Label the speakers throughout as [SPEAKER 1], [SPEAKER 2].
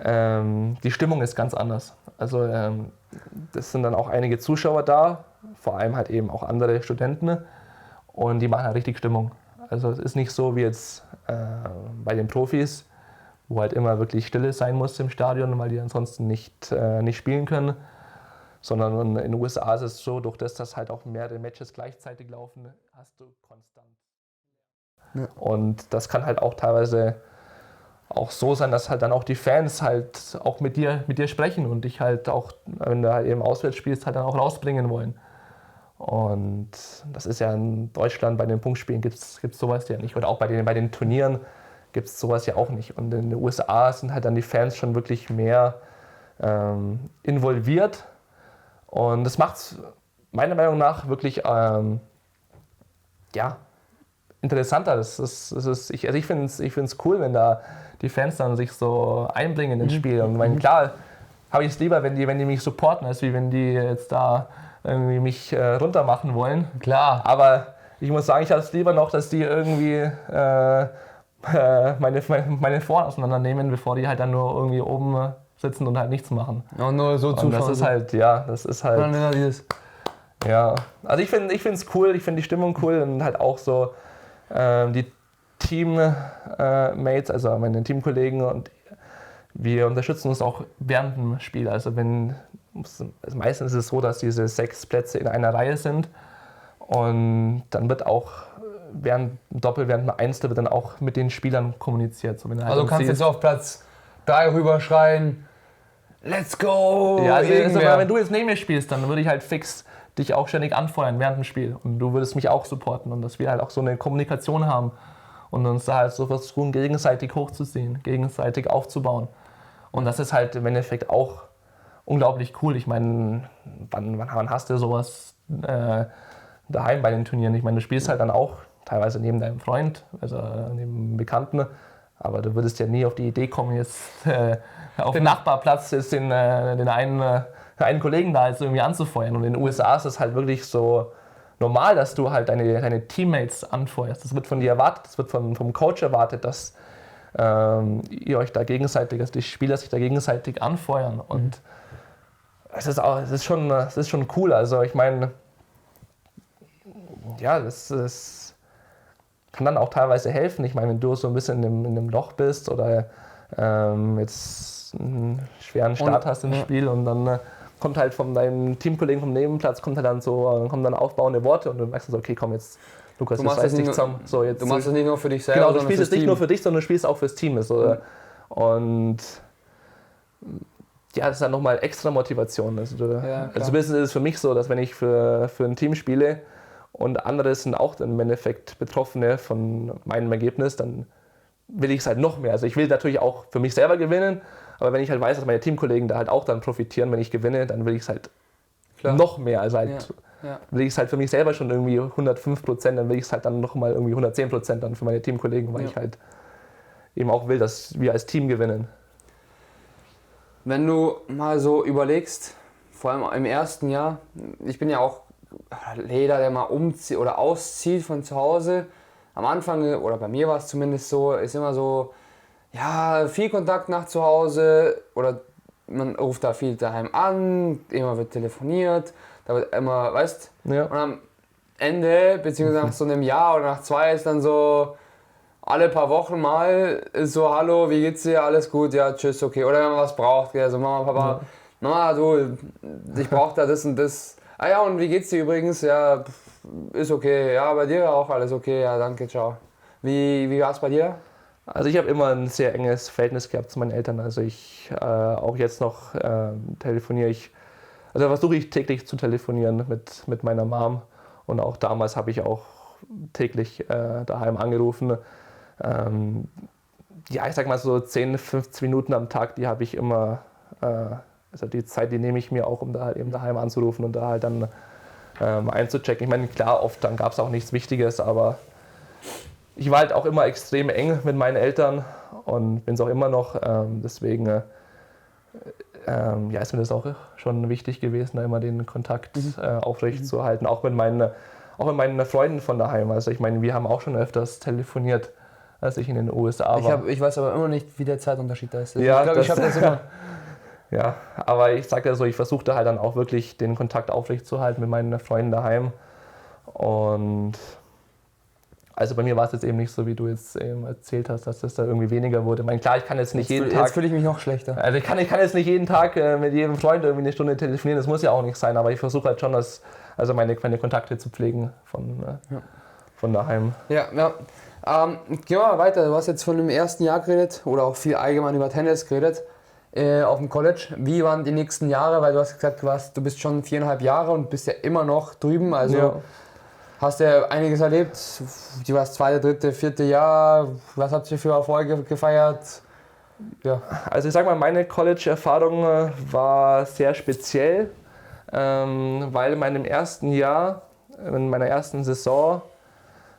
[SPEAKER 1] die Stimmung ist ganz anders. Also das sind dann auch einige Zuschauer da, vor allem halt eben auch andere Studenten und die machen halt richtig Stimmung. Also es ist nicht so wie jetzt bei den Profis, wo halt immer wirklich Stille sein muss im Stadion, weil die ansonsten nicht spielen können. Sondern in den USA ist es so, durch das, dass halt auch mehrere Matches gleichzeitig laufen, hast du konstant. Ja. Und das kann halt auch teilweise auch so sein, dass halt dann auch die Fans halt auch mit dir sprechen und dich halt auch, wenn du halt eben auswärts spielst, halt dann auch rausbringen wollen. Und das ist ja in Deutschland bei den Punktspielen gibt's sowas ja nicht. Oder auch bei den Turnieren gibt es sowas ja auch nicht. Und in den USA sind halt dann die Fans schon wirklich mehr involviert. Und das macht es meiner Meinung nach wirklich interessanter. Ich finde es cool, wenn da die Fans dann sich so einbringen ins Spiel. Und ich klar habe ich es lieber, wenn die mich supporten, als wie wenn die jetzt da irgendwie mich runter machen wollen. Klar. Aber ich muss sagen, ich habe es lieber noch, dass die irgendwie meine Foren auseinandernehmen, bevor die halt dann nur irgendwie oben sitzen und halt nichts machen.
[SPEAKER 2] Ja, nur so zuschauen.
[SPEAKER 1] Das ist halt. Ja, also ich finde es cool, ich finde die Stimmung cool und halt auch so die Teammates, also meine Teamkollegen und wir unterstützen uns auch während dem Spiel. Also meistens ist es so, dass diese 6 Plätze in einer Reihe sind und dann wird auch während dem Einzel wird dann auch mit den Spielern kommuniziert. So, wenn
[SPEAKER 2] also kannst du jetzt auf Platz 3 rüberschreien, let's go!
[SPEAKER 1] Ja, also wenn du jetzt neben mir spielst, dann würde ich halt fix dich auch ständig anfeuern während dem Spiel. Und du würdest mich auch supporten und dass wir halt auch so eine Kommunikation haben und uns da halt so versuchen, gegenseitig hochzuziehen, gegenseitig aufzubauen. Und das ist halt im Endeffekt auch unglaublich cool. Ich meine, wann hast du sowas daheim bei den Turnieren? Ich meine, du spielst halt dann auch teilweise neben deinem Freund, also neben einem Bekannten, aber du würdest ja nie auf die Idee kommen, jetzt auf dem Nachbarplatz jetzt den einen Kollegen da jetzt irgendwie anzufeuern. Und in den USA ist es halt wirklich so normal, dass du halt deine Teammates anfeuerst. Das wird von dir erwartet, das wird vom Coach erwartet, dass ihr euch da gegenseitig, dass die Spieler sich da gegenseitig anfeuern. Und es ist schon cool. Also ich meine, ja, das kann dann auch teilweise helfen. Ich meine, wenn du so ein bisschen in einem Loch bist oder jetzt einen schweren Start hast im Spiel und dann kommt halt von deinem Teamkollegen vom Nebenplatz kommen dann aufbauende Worte und du merkst so, okay, komm jetzt, Lukas,
[SPEAKER 2] du machst es nicht nur für dich selber,
[SPEAKER 1] genau, du spielst es nicht nur für dich, sondern du spielst auch fürs Team. Und ja, das ist dann nochmal extra Motivation. Also zumindest ist es für mich so, dass wenn ich für ein Team spiele und andere sind auch im Endeffekt Betroffene von meinem Ergebnis, dann will ich es halt noch mehr. Also ich will natürlich auch für mich selber gewinnen, aber wenn ich halt weiß, dass meine Teamkollegen da halt auch dann profitieren, wenn ich gewinne, dann will ich es halt noch mehr. Also will ich es halt für mich selber schon irgendwie 105%, dann will ich es halt dann nochmal irgendwie 110% dann für meine Teamkollegen, weil ich halt eben auch will, dass wir als Team gewinnen.
[SPEAKER 2] Wenn du mal so überlegst, vor allem im ersten Jahr, ich bin ja auch jeder, der mal umzieht oder auszieht von zu Hause, am Anfang, oder bei mir war es zumindest so, ist immer so, ja, viel Kontakt nach zu Hause oder man ruft da viel daheim an, immer wird telefoniert, da wird immer, weißt du, und am Ende, beziehungsweise nach so einem Jahr oder nach 2 ist dann so, alle paar Wochen mal ist so, hallo, wie geht's dir, alles gut, ja, tschüss, okay, oder wenn man was braucht, so Mama, Papa, Mama, du, ich brauch da das und das, ah ja, und wie geht's dir übrigens, ja, ist okay, ja, bei dir auch alles okay, ja, danke, ciao. Wie war's bei dir?
[SPEAKER 1] Also ich habe immer ein sehr enges Verhältnis gehabt zu meinen Eltern. Also ich auch jetzt noch versuche ich täglich zu telefonieren mit meiner Mom. Und auch damals habe ich auch täglich daheim angerufen. Ich sag mal so 10, 15 Minuten am Tag, die habe ich immer, also die Zeit, die nehme ich mir auch, um da halt eben daheim anzurufen und da halt dann einzuchecken. Ich meine, klar, oft dann gab es auch nichts Wichtiges, aber ich war halt auch immer extrem eng mit meinen Eltern und bin es auch immer noch. Deswegen ist mir das auch schon wichtig gewesen, da immer den Kontakt aufrecht zu halten. Auch mit meinen Freunden von daheim. Also ich meine, wir haben auch schon öfters telefoniert. als ich in den USA war.
[SPEAKER 2] Ich weiß aber immer nicht, wie der Zeitunterschied da ist.
[SPEAKER 1] Ja,
[SPEAKER 2] ich glaube, ich habe das immer.
[SPEAKER 1] Ja, aber ich sage ja so, ich versuchte halt dann auch wirklich den Kontakt aufrechtzuerhalten mit meinen Freunden daheim. Und also bei mir war es jetzt eben nicht so, wie du jetzt eben erzählt hast, dass das da irgendwie weniger wurde. Ich meine, klar, ich kann jetzt nicht jeden Tag...
[SPEAKER 2] Jetzt fühle ich mich noch schlechter.
[SPEAKER 1] Also ich kann jetzt nicht jeden Tag mit jedem Freund irgendwie eine Stunde telefonieren, das muss ja auch nicht sein, aber ich versuche halt schon, meine Kontakte zu pflegen von daheim.
[SPEAKER 2] Ja. Gehen wir mal weiter. Du hast jetzt von dem ersten Jahr geredet oder auch viel allgemein über Tennis geredet auf dem College. Wie waren die nächsten Jahre? Weil du hast gesagt, du bist schon 4,5 Jahre und bist ja immer noch drüben. Also
[SPEAKER 1] Ja.
[SPEAKER 2] hast ja einiges erlebt. Du warst 2., 3., 4. Jahr. Was habt ihr für Erfolge gefeiert? Ja.
[SPEAKER 1] Also ich sag mal, meine College-Erfahrung war sehr speziell, weil in meinem ersten Jahr, in meiner ersten Saison,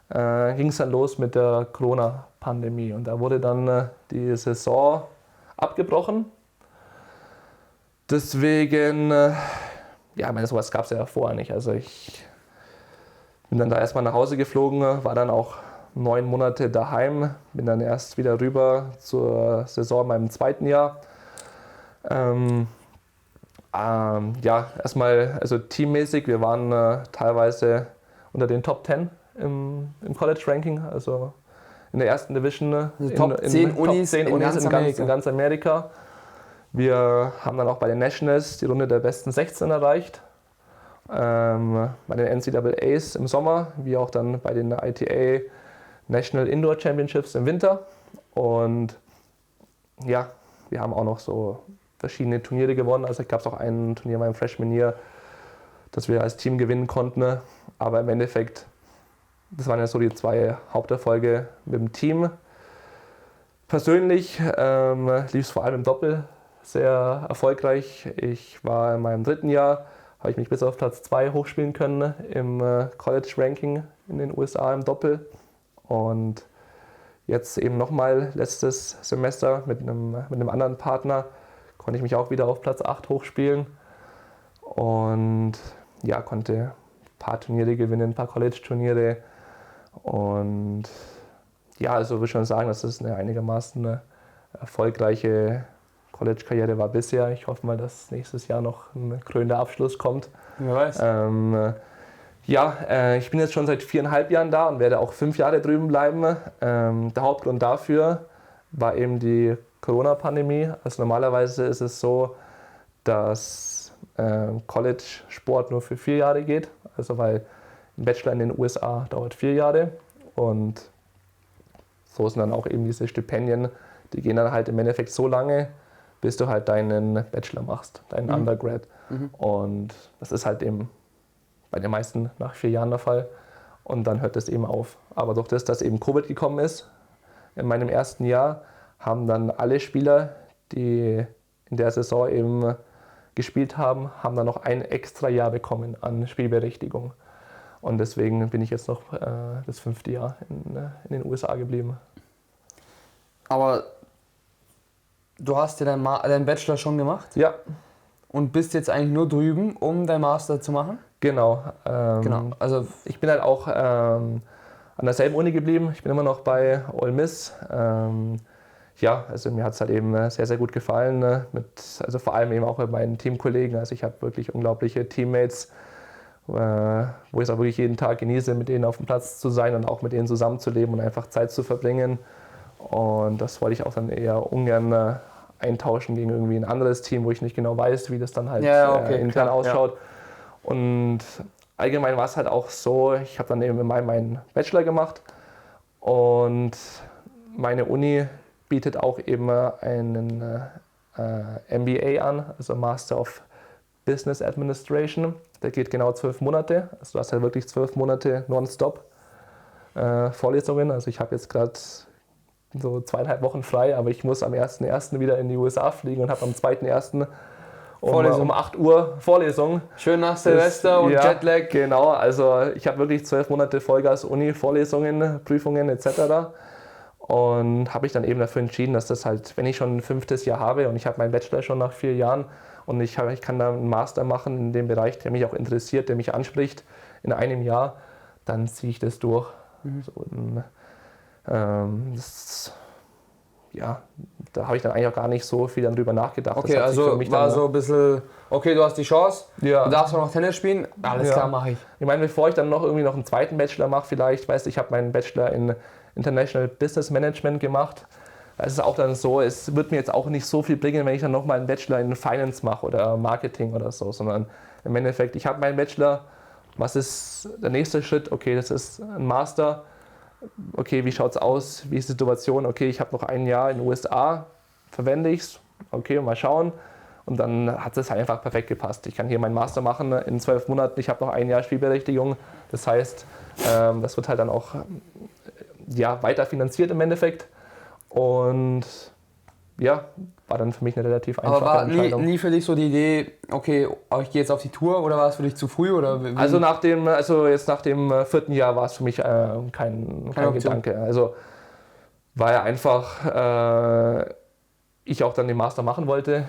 [SPEAKER 1] ging es dann los mit der Corona-Pandemie und da wurde dann die Saison abgebrochen. Deswegen, ja, ich meine, sowas gab es ja vorher nicht. Also ich bin dann da erstmal nach Hause geflogen, war dann auch 9 Monate daheim, bin dann erst wieder rüber zur Saison in meinem 2. Jahr. Ja, erstmal, also teammäßig, wir waren teilweise unter den Top 10 im College-Ranking, also in der ersten Division.
[SPEAKER 2] Also Top 10 Unis in
[SPEAKER 1] ganz Amerika. Wir haben dann auch bei den Nationals die Runde der besten 16 erreicht. Bei den NCAAs im Sommer, wie auch dann bei den ITA National Indoor Championships im Winter. Und ja, wir haben auch noch so verschiedene Turniere gewonnen. Also gab es auch ein Turnier in meinem Freshman Year, das wir als Team gewinnen konnten. Aber im Endeffekt, das waren ja so die 2 Haupterfolge mit dem Team. Persönlich lief es vor allem im Doppel sehr erfolgreich. Ich war in meinem 3. Jahr, habe ich mich bis auf Platz 2 hochspielen können im College-Ranking in den USA im Doppel. Und jetzt eben nochmal letztes Semester mit einem anderen Partner konnte ich mich auch wieder auf Platz 8 hochspielen. Und ja, konnte ein paar Turniere gewinnen, ein paar College-Turniere. Und ja, also würde ich schon sagen, dass es eine einigermaßen erfolgreiche College-Karriere war bisher. Ich hoffe mal, dass nächstes Jahr noch ein krönender Abschluss kommt.
[SPEAKER 2] Wer weiß.
[SPEAKER 1] Ich bin jetzt schon seit 4,5 Jahren da und werde auch 5 Jahre drüben bleiben. Der Hauptgrund dafür war eben die Corona-Pandemie. Also normalerweise ist es so, dass College-Sport nur für 4 Jahre geht. Also weil ein Bachelor in den USA dauert 4 Jahre und so sind dann auch eben diese Stipendien, die gehen dann halt im Endeffekt so lange, bis du halt deinen Bachelor machst, deinen Undergrad. Und das ist halt eben bei den meisten nach 4 Jahren der Fall und dann hört es eben auf. Aber durch das, dass eben Covid gekommen ist, in meinem ersten Jahr, haben dann alle Spieler, die in der Saison eben gespielt haben, haben dann noch ein extra Jahr bekommen an Spielberechtigung. Und deswegen bin ich jetzt noch das 5. Jahr in den USA geblieben.
[SPEAKER 2] Aber du hast ja deinen Bachelor schon gemacht?
[SPEAKER 1] Ja.
[SPEAKER 2] Und bist jetzt eigentlich nur drüben, um deinen Master zu machen?
[SPEAKER 1] Genau.
[SPEAKER 2] Genau. Also
[SPEAKER 1] ich bin halt auch an derselben Uni geblieben. Ich bin immer noch bei Ole Miss. Ja, also mir hat es halt eben sehr, sehr gut gefallen. Also vor allem eben auch mit meinen Teamkollegen. Also ich habe wirklich unglaubliche Teammates, wo ich es auch wirklich jeden Tag genieße, mit denen auf dem Platz zu sein und auch mit denen zusammenzuleben und einfach Zeit zu verbringen. Und das wollte ich auch dann eher ungern eintauschen gegen irgendwie ein anderes Team, wo ich nicht genau weiß, wie das dann halt intern ausschaut. Ja. Und allgemein war es halt auch so, ich habe dann eben im Mai meinen Bachelor gemacht und meine Uni bietet auch eben einen MBA an, also Master of Business Administration. Der geht genau 12 Monate, also du hast halt wirklich 12 Monate nonstop Vorlesungen. Also ich habe jetzt gerade so 2,5 Wochen frei, aber ich muss am 1.1. wieder in die USA fliegen und habe am 2.1. um 8 Uhr Vorlesung.
[SPEAKER 2] Schön nach Silvester und Jetlag.
[SPEAKER 1] Genau, also ich habe wirklich 12 Monate Vollgas Uni, Vorlesungen, Prüfungen etc. Und habe mich dann eben dafür entschieden, dass das halt, wenn ich schon ein 5. Jahr habe und ich habe meinen Bachelor schon nach 4 Jahren und ich kann da einen Master machen in dem Bereich, der mich auch interessiert, der mich anspricht, in einem Jahr, dann ziehe ich das durch. So, Ja, da habe ich dann eigentlich auch gar nicht so viel drüber nachgedacht.
[SPEAKER 2] Okay,
[SPEAKER 1] das hat sich
[SPEAKER 2] also
[SPEAKER 1] für mich
[SPEAKER 2] war
[SPEAKER 1] dann,
[SPEAKER 2] so ein bisschen, okay, du hast die Chance,
[SPEAKER 1] Ja.
[SPEAKER 2] du darfst auch noch Tennis spielen, alles
[SPEAKER 1] Ja.
[SPEAKER 2] klar, mache ich.
[SPEAKER 1] Ich meine, bevor ich dann noch einen zweiten Bachelor mache, vielleicht, weißt du, ich habe meinen Bachelor in International Business Management gemacht. Es ist auch dann so, es wird mir jetzt auch nicht so viel bringen, wenn ich dann nochmal einen Bachelor in Finance mache oder Marketing oder so, sondern im Endeffekt, ich habe meinen Bachelor, was ist der nächste Schritt? Okay, das ist ein Master. Okay, wie schaut es aus? Wie ist die Situation? Okay, ich habe noch ein Jahr in den USA, verwende ich es? Okay, mal schauen. Und dann hat es einfach perfekt gepasst. Ich kann hier meinen Master machen in 12 Monaten. Ich habe noch ein Jahr Spielberechtigung. Das heißt, das wird halt dann auch weiter finanziert im Endeffekt. Und ja, war dann für mich eine relativ einfache
[SPEAKER 2] Aber war
[SPEAKER 1] Entscheidung.
[SPEAKER 2] nie für dich so die Idee, okay, ich gehe jetzt auf die Tour oder war es für dich zu früh? Oder wie?
[SPEAKER 1] Also nach dem 4. Jahr war es für mich kein
[SPEAKER 2] Option.
[SPEAKER 1] Gedanke. Also weil einfach ich auch dann den Master machen wollte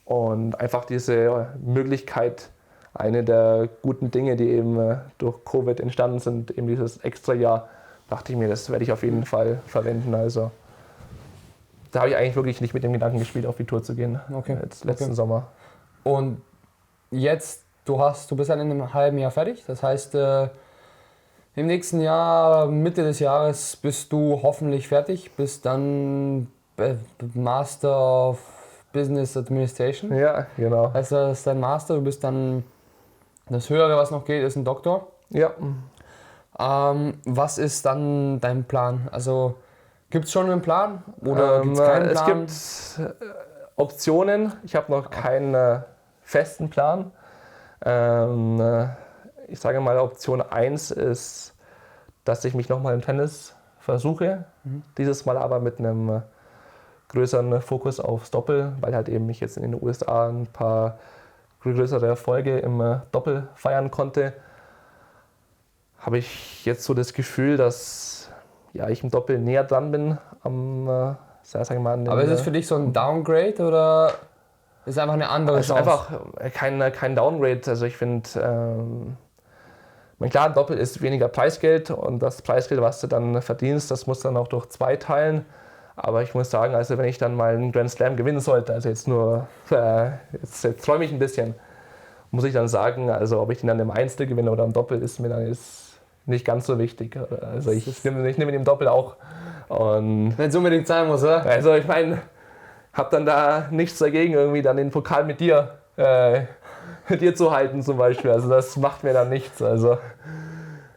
[SPEAKER 1] und einfach diese Möglichkeit, eine der guten Dinge, die eben durch Covid entstanden sind, eben dieses Extra-Jahr, dachte ich mir, das werde ich auf jeden Fall verwenden. Also da habe ich eigentlich wirklich nicht mit dem Gedanken gespielt, auf die Tour zu gehen.
[SPEAKER 2] Okay.
[SPEAKER 1] Jetzt letzten Sommer.
[SPEAKER 2] Und jetzt, du bist dann in einem halben Jahr fertig. Das heißt, im nächsten Jahr, Mitte des Jahres, bist du hoffentlich fertig. Bist dann Master of Business Administration.
[SPEAKER 1] Ja, genau.
[SPEAKER 2] Also das ist dein Master. Du bist dann, das Höhere, was noch geht, ist ein Doktor.
[SPEAKER 1] Ja.
[SPEAKER 2] Was ist dann dein Plan? Also gibt es schon einen Plan oder gibt es keinen Plan?
[SPEAKER 1] Es gibt Optionen. Ich habe noch keinen festen Plan. Ich sage mal, Option 1 ist, dass ich mich nochmal im Tennis versuche. Dieses Mal aber mit einem größeren Fokus aufs Doppel, weil halt eben ich jetzt in den USA ein paar größere Erfolge im Doppel feiern konnte. Habe ich jetzt so das Gefühl, dass ich im Doppel näher dran bin am, sag ich mal,
[SPEAKER 2] Aber ist es für dich so ein Downgrade oder ist es einfach eine andere
[SPEAKER 1] es ist
[SPEAKER 2] Chance?
[SPEAKER 1] einfach kein Downgrade. Also ich finde, klar, ein Doppel ist weniger Preisgeld und das Preisgeld, was du dann verdienst, das musst du dann auch durch 2 teilen. Aber ich muss sagen, also wenn ich dann mal einen Grand Slam gewinnen sollte, also jetzt nur, jetzt träume ich ein bisschen, muss ich dann sagen, also ob ich den dann im Einzel gewinne oder im Doppel, ist mir dann nicht ganz so wichtig. Also ich nehme den im Doppel auch. Und
[SPEAKER 2] wenn es unbedingt sein muss, oder?
[SPEAKER 1] also ich meine, habe dann da nichts dagegen, irgendwie dann den Pokal mit dir zu halten zum Beispiel. Also das macht mir dann nichts. Also,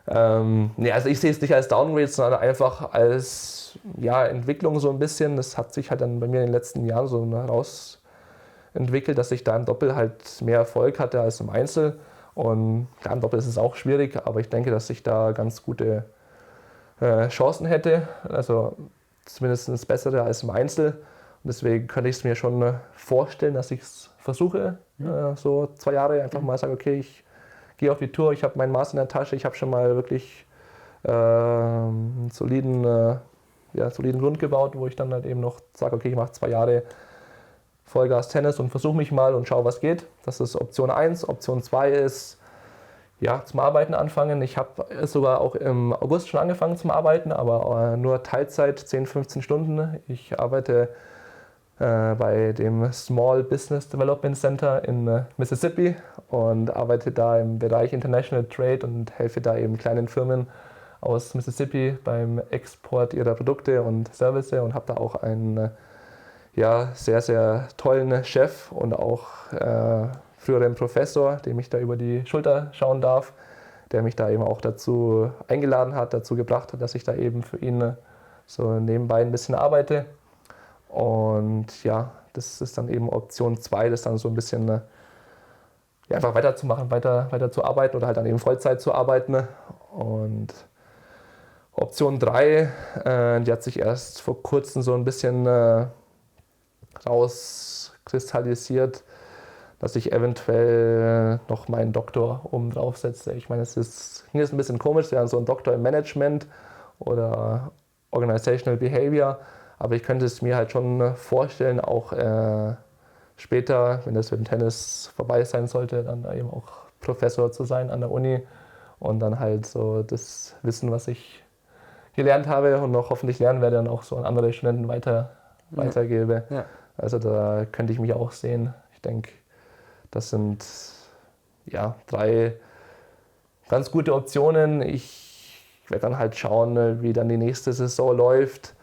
[SPEAKER 1] also ich sehe es nicht als Downgrade, sondern einfach als Entwicklung so ein bisschen. Das hat sich halt dann bei mir in den letzten Jahren so herausentwickelt, dass ich da im Doppel halt mehr Erfolg hatte als im Einzel. Und klar, im Doppel ist es auch schwierig, aber ich denke, dass ich da ganz gute Chancen hätte. Also zumindest bessere als im Einzel. Und deswegen könnte ich es mir schon vorstellen, dass ich es versuche, so 2 Jahre einfach mal sage, okay, ich gehe auf die Tour, ich habe meinen Master in der Tasche, ich habe schon mal wirklich einen soliden Grund gebaut, wo ich dann halt eben noch sage, okay, ich mache 2 Jahre Vollgas Tennis und versuche mich mal und schaue, was geht. Das ist Option 1. Option 2 ist, zum Arbeiten anfangen. Ich habe sogar auch im August schon angefangen zum Arbeiten, aber nur Teilzeit, 10, 15 Stunden. Ich arbeite bei dem Small Business Development Center in Mississippi und arbeite da im Bereich International Trade und helfe da eben kleinen Firmen aus Mississippi beim Export ihrer Produkte und Services und habe da auch einen sehr, sehr tollen Chef und auch früheren Professor, dem ich da über die Schulter schauen darf, der mich da eben auch dazu eingeladen hat, dazu gebracht hat, dass ich da eben für ihn so nebenbei ein bisschen arbeite. Und das ist dann eben Option 2, das dann so ein bisschen einfach weiterzumachen, weiter zu arbeiten oder halt dann eben Vollzeit zu arbeiten. Und Option 3, die hat sich erst vor kurzem so ein bisschen rauskristallisiert, dass ich eventuell noch meinen Doktor oben drauf setze. Ich meine, klingt jetzt ein bisschen komisch, so ein Doktor im Management oder Organizational Behavior, aber ich könnte es mir halt schon vorstellen, auch später, wenn das mit dem Tennis vorbei sein sollte, dann eben auch Professor zu sein an der Uni und dann halt so das Wissen, was ich gelernt habe und noch hoffentlich lernen werde und auch so an andere Studenten weitergebe.
[SPEAKER 2] Ja.
[SPEAKER 1] Also da könnte ich mich auch sehen. Ich denke, das sind 3 ganz gute Optionen. Ich werde dann halt schauen, wie dann die nächste Saison läuft.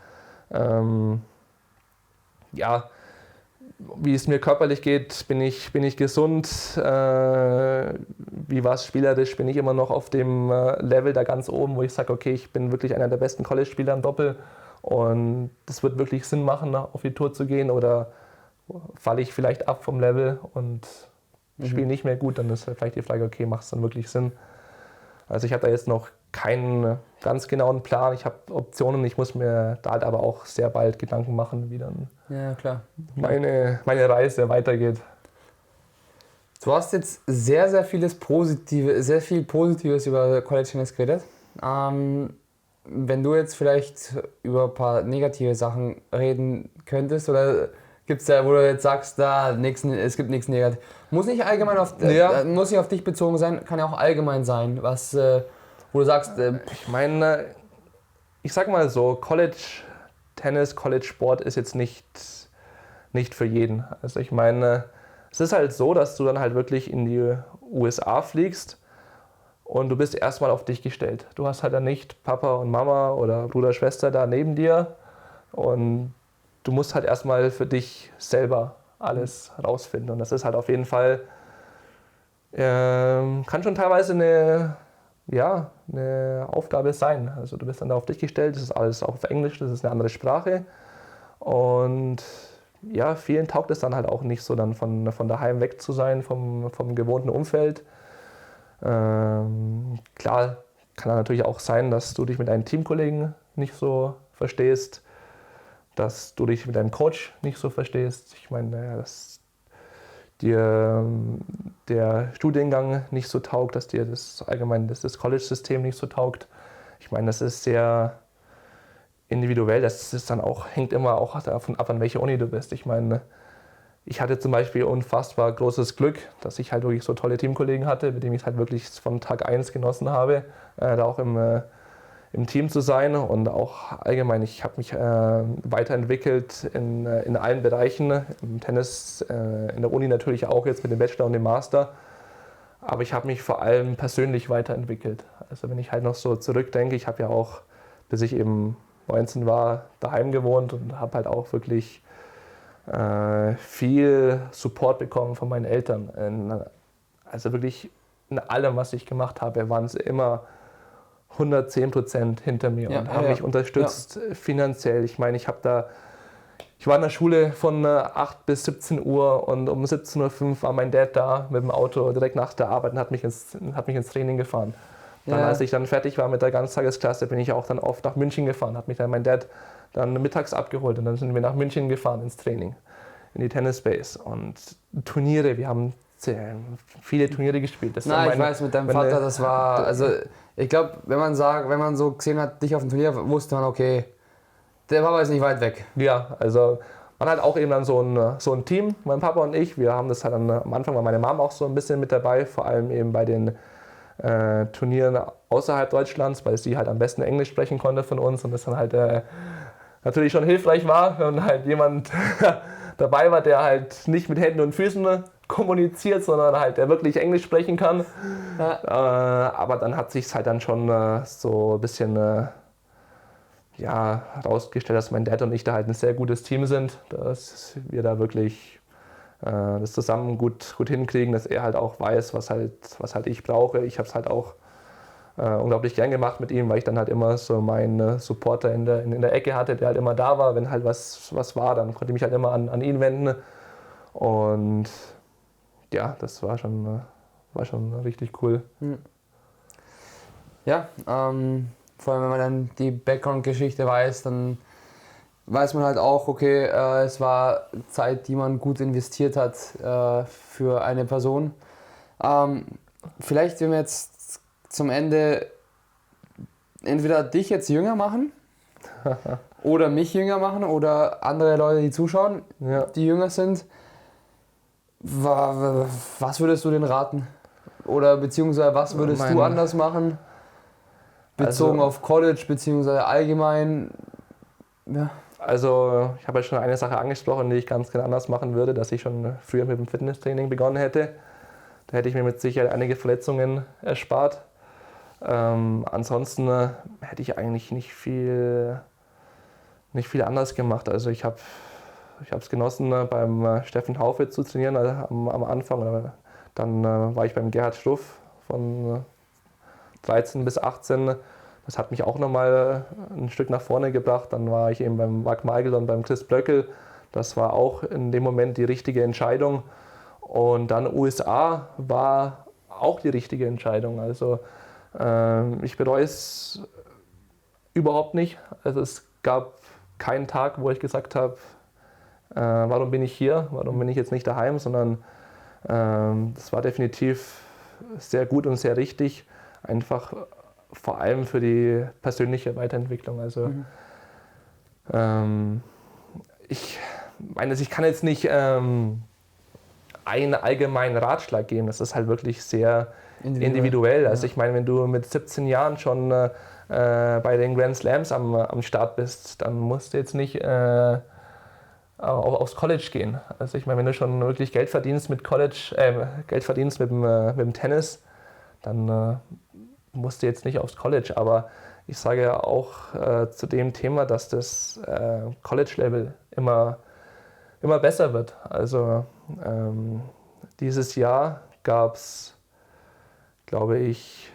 [SPEAKER 1] Wie es mir körperlich geht, bin ich gesund. Wie war es spielerisch, bin ich immer noch auf dem Level da ganz oben, wo ich sage, okay, ich bin wirklich einer der besten College-Spieler im Doppel und das wird wirklich Sinn machen, auf die Tour zu gehen, oder falle ich vielleicht ab vom Level und spiele nicht mehr gut, dann ist vielleicht die Frage, okay, macht es dann wirklich Sinn? Also ich habe da jetzt noch keinen ganz genauen Plan, ich habe Optionen, ich muss mir da halt aber auch sehr bald Gedanken machen, wie dann
[SPEAKER 2] klar.
[SPEAKER 1] meine Reise weitergeht.
[SPEAKER 2] Du hast jetzt sehr, sehr viel Positives über College Tennis geredet. Wenn du jetzt vielleicht über ein paar negative Sachen reden könntest, oder gibt es da, wo du jetzt sagst, es gibt nichts Negatives. Muss nicht allgemein muss nicht auf dich bezogen sein, kann ja auch allgemein sein, was, wo du sagst...
[SPEAKER 1] Ich meine, ich sag mal so, College Tennis, College Sport ist jetzt nicht für jeden. Also ich meine, es ist halt so, dass du dann halt wirklich in die USA fliegst und du bist erstmal auf dich gestellt. Du hast halt dann nicht Papa und Mama oder Bruder, Schwester da neben dir und du musst halt erstmal für dich selber alles rausfinden. Und das ist halt auf jeden Fall, kann schon teilweise eine Aufgabe sein. Also du bist dann da auf dich gestellt, das ist alles auch auf Englisch, das ist eine andere Sprache. Und ja, vielen taugt es dann halt auch nicht so, dann von daheim weg zu sein, vom gewohnten Umfeld. Klar, kann dann natürlich auch sein, dass du dich mit deinen Teamkollegen nicht so verstehst, dass du dich mit deinem Coach nicht so verstehst. Ich meine, dass dir der Studiengang nicht so taugt, dass dir das College-System nicht so taugt. Ich meine, das ist sehr individuell, das ist dann auch, hängt immer auch davon ab, an welcher Uni du bist. Ich meine, ich hatte zum Beispiel unfassbar großes Glück, dass ich halt wirklich so tolle Teamkollegen hatte, mit denen ich es halt wirklich von Tag 1 genossen habe, da auch im Team zu sein, und auch allgemein, ich habe mich weiterentwickelt in allen Bereichen, im Tennis, in der Uni natürlich auch jetzt mit dem Bachelor und dem Master, aber ich habe mich vor allem persönlich weiterentwickelt. Also wenn ich halt noch so zurückdenke, ich habe ja auch, bis ich eben 19 war, daheim gewohnt und habe halt auch wirklich viel Support bekommen von meinen Eltern. Also wirklich in allem, was ich gemacht habe, waren sie immer 110% hinter mir und haben mich unterstützt finanziell. Ich meine, ich war in der Schule von 8 bis 17 Uhr und um 17.05 Uhr war mein Dad da mit dem Auto direkt nach der Arbeit und hat mich ins Training gefahren. Dann, als ich dann fertig war mit der Ganztagesklasse, bin ich auch dann oft nach München gefahren, hat mich dann mein Dad dann mittags abgeholt und dann sind wir nach München gefahren ins Training, in die Tennis-Base und Turniere. Wir haben viele Turniere gespielt.
[SPEAKER 2] Ich weiß, mit deinem Vater, das war, also ich glaube, wenn man so gesehen hat, dich auf dem Turnier, wusste man, okay, der Papa ist nicht weit weg.
[SPEAKER 1] Ja, also man hat auch eben dann so ein Team, mein Papa und ich. Wir haben das halt dann, am Anfang war meine Mom auch so ein bisschen mit dabei, vor allem eben bei den Turnieren außerhalb Deutschlands, weil sie halt am besten Englisch sprechen konnte von uns und das dann halt natürlich schon hilfreich war, wenn halt jemand dabei war, der halt nicht mit Händen und Füßen kommuniziert, sondern halt der wirklich Englisch sprechen kann. Ja. Aber dann hat sich halt dann schon so ein bisschen herausgestellt, dass mein Dad und ich da halt ein sehr gutes Team sind, dass wir da wirklich das zusammen gut hinkriegen, dass er halt auch weiß, was halt ich brauche. Ich habe es halt auch unglaublich gern gemacht mit ihm, weil ich dann halt immer so meinen Supporter in der Ecke hatte, der halt immer da war. Wenn halt was war, dann konnte ich mich halt immer an ihn wenden. Und ja, das war schon richtig cool.
[SPEAKER 2] Ja, vor allem wenn man dann die Background-Geschichte weiß, dann weiß man halt auch, okay, es war Zeit, die man gut investiert hat für eine Person. Vielleicht, wenn wir jetzt zum Ende entweder dich jetzt jünger machen oder mich jünger machen oder andere Leute, die zuschauen, die jünger sind. Was würdest du denen raten? Oder beziehungsweise was würdest du anders machen? bezogen auf College beziehungsweise allgemein? Ja.
[SPEAKER 1] Also ich habe ja schon eine Sache angesprochen, die ich ganz gerne anders machen würde, dass ich schon früher mit dem Fitnesstraining begonnen hätte. Da hätte ich mir mit Sicherheit einige Verletzungen erspart. Ansonsten hätte ich eigentlich nicht viel anders gemacht. Also ich habe es genossen, beim Steffen Haufe zu trainieren am Anfang. Dann war ich beim Gerhard Schluff von 13 bis 18. Das hat mich auch nochmal ein Stück nach vorne gebracht. Dann war ich eben beim Marc Michael und beim Chris Blöckel. Das war auch in dem Moment die richtige Entscheidung. Und dann USA war auch die richtige Entscheidung. Also ich bereue es überhaupt nicht. Also es gab keinen Tag, wo ich gesagt habe, warum bin ich hier, warum bin ich jetzt nicht daheim, sondern das war definitiv sehr gut und sehr richtig. Einfach vor allem für die persönliche Weiterentwicklung. Also ich kann jetzt nicht einen allgemeinen Ratschlag geben. Das ist halt wirklich sehr individuell. Also ich meine, wenn du mit 17 Jahren schon bei den Grand Slams am Start bist, dann musst du jetzt nicht aufs College gehen. Also ich meine, wenn du schon wirklich Geld verdienst mit dem Tennis, dann musst du jetzt nicht aufs College. Aber ich sage ja auch zu dem Thema, dass das College-Level immer besser wird. Also dieses Jahr gab es, glaube ich,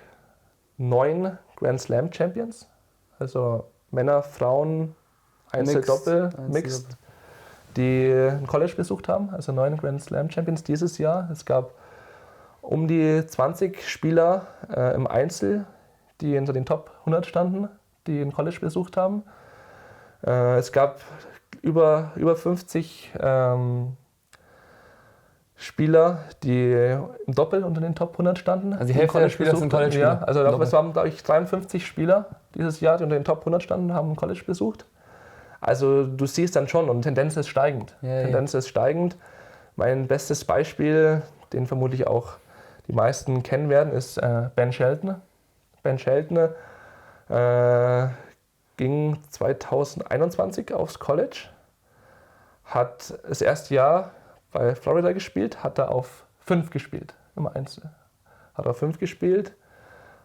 [SPEAKER 1] 9 Grand Slam Champions. Also Männer, Frauen, Einzel, Doppel, Mixed, die ein College besucht haben. Also 9 Grand Slam Champions dieses Jahr. Es gab um die 20 Spieler im Einzel, die unter den Top 100 standen, die ein College besucht haben. Es gab über 50 Spieler, die im Doppel unter den Top 100 standen.
[SPEAKER 2] Also die Hälfte der Spieler sind College-Spieler?
[SPEAKER 1] Ja, also es waren, glaube ich, 53 Spieler dieses Jahr, die unter den Top 100 standen, haben ein College besucht. Also du siehst dann schon, und Tendenz ist steigend. Tendenz ist steigend. Mein bestes Beispiel, den vermutlich auch die meisten kennen werden, ist Ben Shelton. Ben Shelton ging 2021 aufs College, hat das erste Jahr bei Florida gespielt, hat da auf 5 gespielt im Einzel. Hat auf 5 gespielt,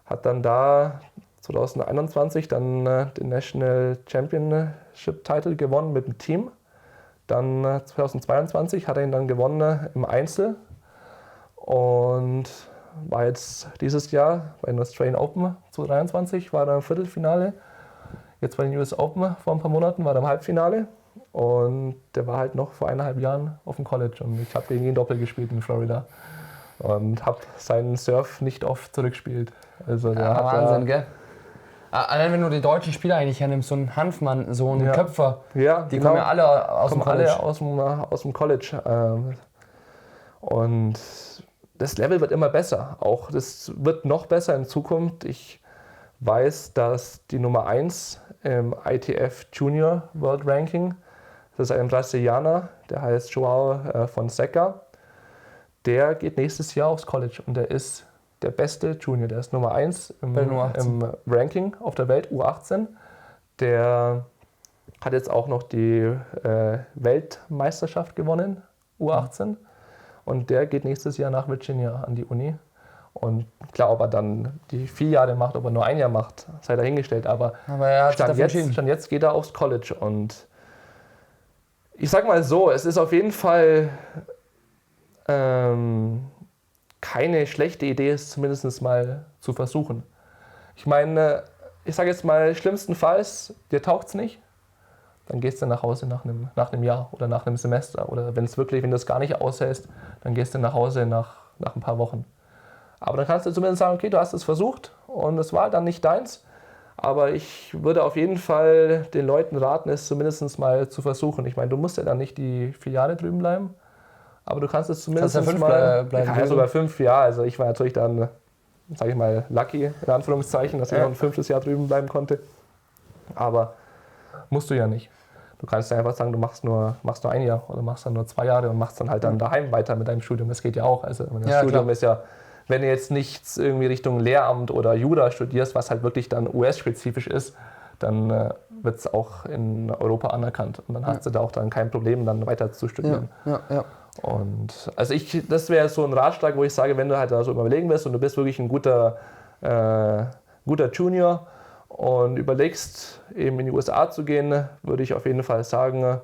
[SPEAKER 1] hat dann da 2021 dann den National Championship Title gewonnen mit dem Team. Dann 2022 hat er ihn dann gewonnen im Einzel und war jetzt dieses Jahr bei den Australian Open 2023 war er im Viertelfinale. Jetzt bei den US Open vor ein paar Monaten war er im Halbfinale. Und der war halt noch vor 1,5 Jahren auf dem College und ich habe gegen ihn Doppel gespielt in Florida und habe seinen Surf nicht oft zurückgespielt. Also der hat
[SPEAKER 2] Wahnsinn, gell? Allein wenn du die deutschen Spieler eigentlich hernimmst, so einen Hanfmann, so einen Köpfer, die kommen ja alle aus dem College.
[SPEAKER 1] Aus dem College. Und das Level wird immer besser. Auch das wird noch besser in Zukunft. Ich weiß, dass die Nummer 1 im ITF Junior World Ranking, das ist ein Brasilianer, der heißt João Fonseca, der geht nächstes Jahr aufs College und der ist der beste Junior, der ist Nummer 1 im Ranking auf der Welt, U18. Der hat jetzt auch noch die Weltmeisterschaft gewonnen, U18. Und der geht nächstes Jahr nach Virginia an die Uni. Und klar, ob er dann die 4 Jahre macht, ob er nur 1 Jahr macht, sei dahingestellt. Aber
[SPEAKER 2] er hat
[SPEAKER 1] Stand jetzt geht er aufs College. Und ich sag mal so, es ist auf jeden Fall keine schlechte Idee, es zumindest mal zu versuchen. Ich meine, ich sage jetzt mal, schlimmstenfalls, dir taugt es nicht, dann gehst du nach Hause nach einem Jahr oder nach einem Semester. Oder wenn du es gar nicht aushältst, dann gehst du nach Hause nach ein paar Wochen. Aber dann kannst du zumindest sagen, okay, du hast es versucht und es war dann nicht deins. Aber ich würde auf jeden Fall den Leuten raten, es zumindest mal zu versuchen. Ich meine, du musst ja dann nicht die 4 Jahre drüben bleiben, aber du kannst es zumindest mal...
[SPEAKER 2] bleiben.
[SPEAKER 1] Ja, sogar 5 Jahre. Also ich war natürlich dann, sage ich mal, lucky, in Anführungszeichen, dass ich noch ein 5. Jahr drüben bleiben konnte. Aber musst du ja nicht. Du kannst ja einfach sagen, du machst nur 1 Jahr oder machst dann nur 2 Jahre und machst dann halt dann daheim weiter mit deinem Studium. Das geht ja auch. Also das Studium ist ja wenn du jetzt nichts irgendwie Richtung Lehramt oder Jura studierst, was halt wirklich dann US-spezifisch ist, dann wird es auch in Europa anerkannt. Und dann hast du da auch dann kein Problem, dann weiter zu studieren.
[SPEAKER 2] Ja.
[SPEAKER 1] Und also das wäre so ein Ratschlag, wo ich sage, wenn du halt da so überlegen bist und du bist wirklich ein guter Junior und überlegst, eben in die USA zu gehen, würde ich auf jeden Fall sagen,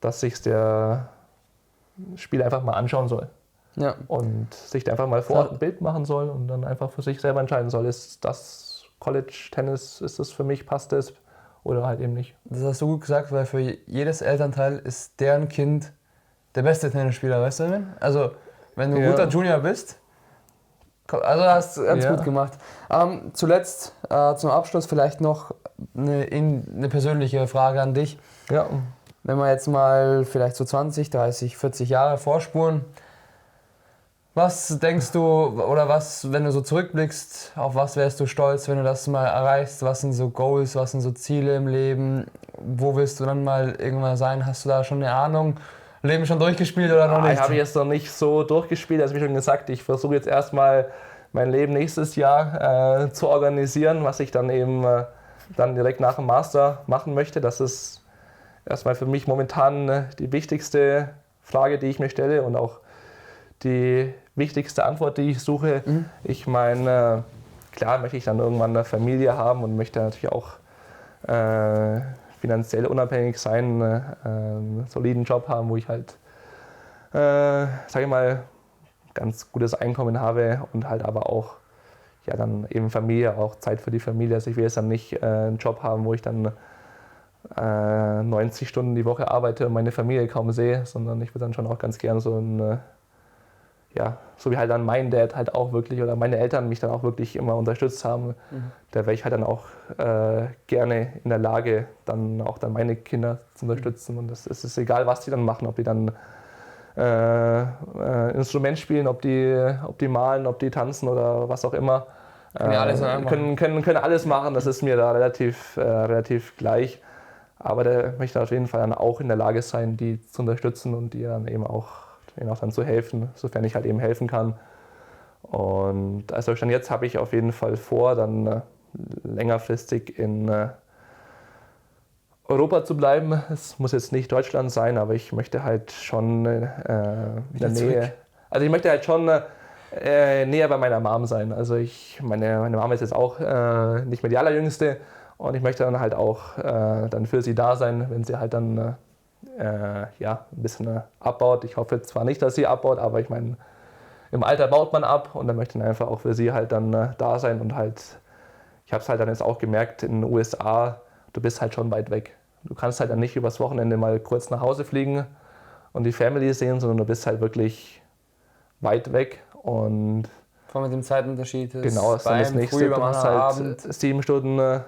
[SPEAKER 1] dass sich der Spiel einfach mal anschauen soll.
[SPEAKER 2] Ja.
[SPEAKER 1] Und sich da einfach mal vor Ort ein Bild machen soll und dann einfach für sich selber entscheiden soll, ist das College-Tennis, ist das für mich, passt das oder halt eben nicht.
[SPEAKER 2] Das hast du gut gesagt, weil für jedes Elternteil ist deren Kind der beste Tennisspieler, weißt du? Also, wenn du ein guter Junior bist, also hast du ganz gut gemacht. Zuletzt, zum Abschluss vielleicht noch eine persönliche Frage an dich.
[SPEAKER 1] Ja.
[SPEAKER 2] Wenn wir jetzt mal vielleicht so 20, 30, 40 Jahre vorspulen, was denkst du, oder was, wenn du so zurückblickst, auf was wärst du stolz, wenn du das mal erreichst? Was sind so Goals, was sind so Ziele im Leben? Wo willst du dann mal irgendwann sein? Hast du da schon eine Ahnung? Leben schon durchgespielt oder noch nicht?
[SPEAKER 1] Ich habe jetzt noch nicht so durchgespielt, also wie schon gesagt, ich versuche jetzt erstmal mein Leben nächstes Jahr zu organisieren, was ich dann eben dann direkt nach dem Master machen möchte. Das ist erstmal für mich momentan die wichtigste Frage, die ich mir stelle und auch die wichtigste Antwort, die ich suche. Ich meine, klar möchte ich dann irgendwann eine Familie haben und möchte natürlich auch finanziell unabhängig sein, einen soliden Job haben, wo ich halt, sage ich mal, ganz gutes Einkommen habe und halt aber auch ja dann eben Familie, auch Zeit für die Familie. Also ich will jetzt dann nicht einen Job haben, wo ich dann 90 Stunden die Woche arbeite und meine Familie kaum sehe, sondern ich würde dann schon auch ganz gern so ein ja, so wie halt dann mein Dad halt auch wirklich oder meine Eltern mich dann auch wirklich immer unterstützt haben, da wäre ich halt dann auch gerne in der Lage, dann auch dann meine Kinder zu unterstützen. Und es ist egal, was die dann machen, ob die dann Instrument spielen, ob die malen, ob die tanzen oder was auch immer. Können alles machen, das ist mir da relativ gleich. Aber der möchte auf jeden Fall dann auch in der Lage sein, die zu unterstützen und die dann eben auch ihnen auch dann zu helfen, sofern ich halt eben helfen kann. Und also Stand jetzt habe ich auf jeden Fall vor, dann längerfristig in Europa zu bleiben. Es muss jetzt nicht Deutschland sein, aber ich möchte halt schon in der Nähe. Also ich möchte halt schon näher bei meiner Mom sein. Also meine Mom ist jetzt auch nicht mehr die allerjüngste und ich möchte dann halt auch dann für sie da sein, wenn sie halt dann ein bisschen abbaut. Ich hoffe zwar nicht, dass sie abbaut, aber ich meine, im Alter baut man ab und dann möchte ich einfach auch für sie halt dann da sein und halt, ich habe es halt dann jetzt auch gemerkt, in den USA, du bist halt schon weit weg. Du kannst halt dann nicht übers Wochenende mal kurz nach Hause fliegen und die Family sehen, sondern du bist halt wirklich weit weg und
[SPEAKER 2] vor allem mit dem Zeitunterschied ist
[SPEAKER 1] genau, das ist dann das nächste, du hast halt
[SPEAKER 2] Abend
[SPEAKER 1] 7 Stunden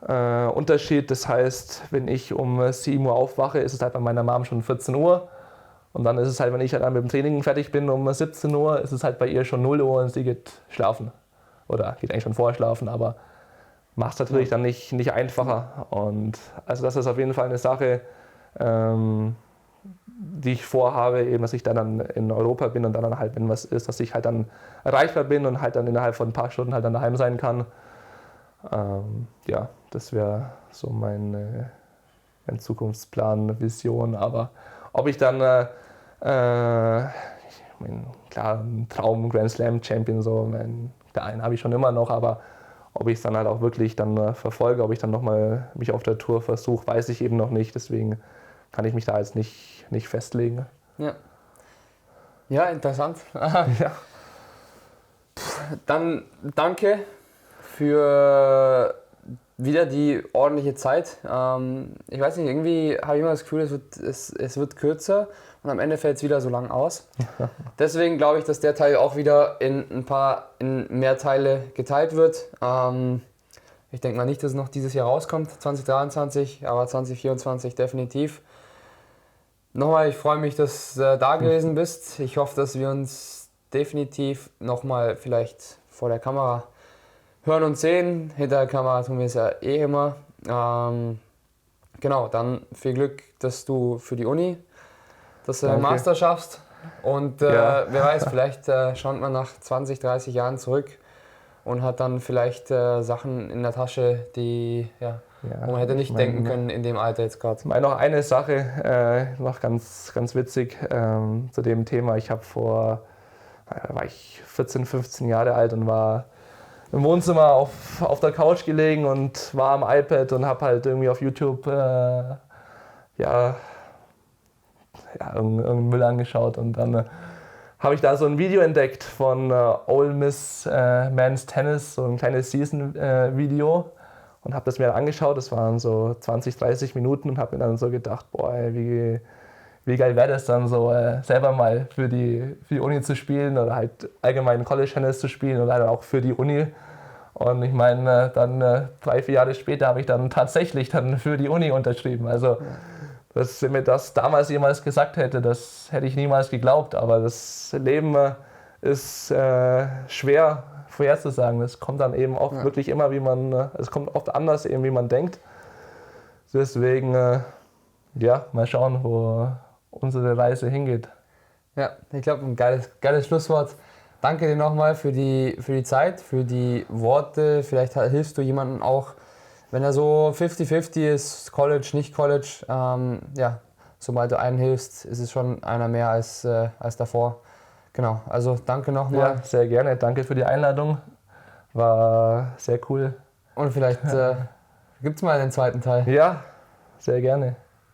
[SPEAKER 1] Unterschied. Das heißt, wenn ich um 7 Uhr aufwache, ist es halt bei meiner Mom schon 14 Uhr. Und dann ist es halt, wenn ich halt dann mit dem Training fertig bin um 17 Uhr, ist es halt bei ihr schon 0 Uhr und sie geht schlafen. Oder geht eigentlich schon vorher schlafen, aber macht es natürlich dann nicht einfacher. Und also das ist auf jeden Fall eine Sache, die ich vorhabe, eben, dass ich dann in Europa bin und dann halt, wenn was ist, dass ich halt dann erreichbar bin und halt dann innerhalb von ein paar Stunden halt dann daheim sein kann. Ja, das wäre so mein Zukunftsplan, Vision. Aber ob ich dann, ich mein, klar, ein Traum, Grand Slam Champion, so, einen habe ich schon immer noch, aber ob ich es dann halt auch wirklich dann verfolge, ob ich dann nochmal mich auf der Tour versuche, weiß ich eben noch nicht. Deswegen kann ich mich da jetzt nicht festlegen.
[SPEAKER 2] Ja, interessant.
[SPEAKER 1] Ja.
[SPEAKER 2] Dann danke für wieder die ordentliche Zeit. Ich weiß nicht, irgendwie habe ich immer das Gefühl, es wird kürzer und am Ende fällt es wieder so lang aus. Deswegen glaube ich, dass der Teil auch wieder in mehr Teile geteilt wird. Ich denke mal nicht, dass es noch dieses Jahr rauskommt, 2023, aber 2024 definitiv. Nochmal, ich freue mich, dass du da gewesen bist. Ich hoffe, dass wir uns definitiv nochmal vielleicht vor der Kamera hören und sehen. Hinter der Kamera tun wir es ja eh immer. Genau, dann viel Glück, dass du für die Uni das Master schaffst. Und
[SPEAKER 1] Ja.
[SPEAKER 2] wer weiß, vielleicht schaut man nach 20, 30 Jahren zurück und hat dann vielleicht Sachen in der Tasche, die wo man hätte nicht denken können in dem Alter jetzt gerade.
[SPEAKER 1] Ich meine noch eine Sache, noch ganz, ganz witzig zu dem Thema. Ich habe da war ich 14, 15 Jahre alt und war im Wohnzimmer auf der Couch gelegen und war am iPad und habe halt irgendwie auf YouTube irgendeinen Müll angeschaut und dann habe ich da so ein Video entdeckt von Ole Miss Men's Tennis, so ein kleines Season-Video und habe das mir dann angeschaut. Das waren so 20, 30 Minuten und habe mir dann so gedacht, boah, ey, wie geil wäre das dann so, selber mal für die Uni zu spielen oder halt allgemein College-Tennis zu spielen oder halt auch für die Uni. Und ich meine, dann 3, 4 Jahre später habe ich dann tatsächlich dann für die Uni unterschrieben. Also, dass mir das damals jemals gesagt hätte, das hätte ich niemals geglaubt. Aber das Leben ist schwer vorherzusagen. Es kommt dann eben oft wirklich immer, es kommt oft anders eben, wie man denkt. Deswegen, mal schauen, wo unsere Reise hingeht.
[SPEAKER 2] Ja, ich glaube, ein geiles Schlusswort. Danke dir nochmal für die Zeit, für die Worte. Vielleicht hilfst du jemandem auch, wenn er so 50-50 ist, College, nicht College. Sobald du einen hilfst, ist es schon einer mehr als davor. Genau, also danke nochmal.
[SPEAKER 1] Ja, sehr gerne. Danke für die Einladung. War sehr cool.
[SPEAKER 2] Und vielleicht gibt es mal einen zweiten Teil.
[SPEAKER 1] Ja, sehr gerne.